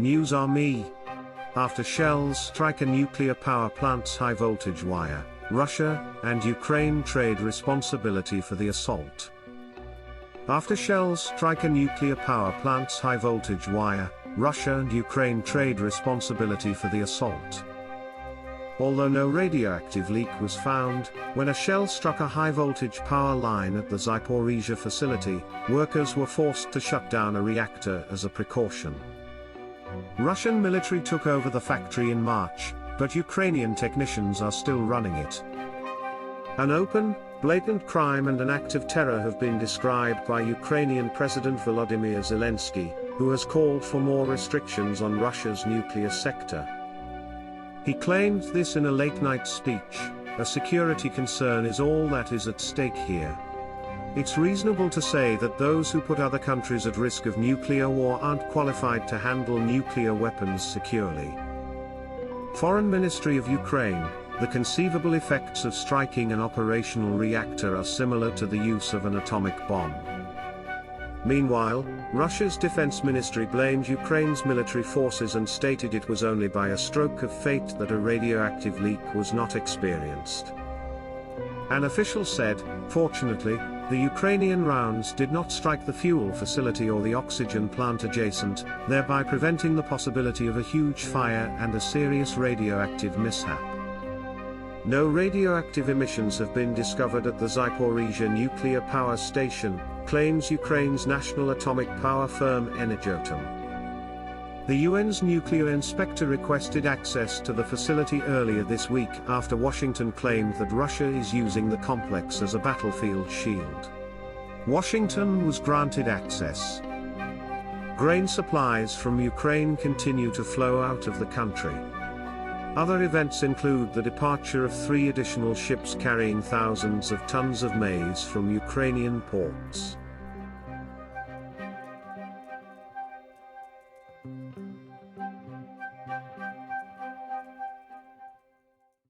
NewsRme. After shells strike a nuclear power plant's high-voltage wire, Russia and Ukraine trade responsibility for the assault. After shells strike a nuclear power plant's high-voltage wire, Russia and Ukraine trade responsibility for the assault. Although no radioactive leak was found, when a shell struck a high-voltage power line at the Zaporizhzhia facility, workers were forced to shut down a reactor as a precaution. Russian military took over the factory in March, but Ukrainian technicians are still running it. An open, blatant crime and an act of terror have been described by Ukrainian President Volodymyr Zelenskyy, who has called for more restrictions on Russia's nuclear sector. He claimed this in a late-night speech: "A security concern is all that is at stake here. It's reasonable to say that those who put other countries at risk of nuclear war aren't qualified to handle nuclear weapons securely." Foreign Ministry of Ukraine: "The conceivable effects of striking an operational reactor are similar to the use of an atomic bomb." Meanwhile, Russia's defense ministry blamed Ukraine's military forces and stated it was only by a stroke of fate that a radioactive leak was not experienced. An official said, "Fortunately, the Ukrainian rounds did not strike the fuel facility or the oxygen plant adjacent, thereby preventing the possibility of a huge fire and a serious radioactive mishap." No radioactive emissions have been discovered at the Zaporizhzhia nuclear power station, claims Ukraine's national atomic power firm Energoatom. The UN's nuclear inspector requested access to the facility earlier this week after Washington claimed that Russia is using the complex as a battlefield shield. Washington was granted access. Grain supplies from Ukraine continue to flow out of the country. Other events include the departure of 3 additional ships carrying thousands of tons of maize from Ukrainian ports.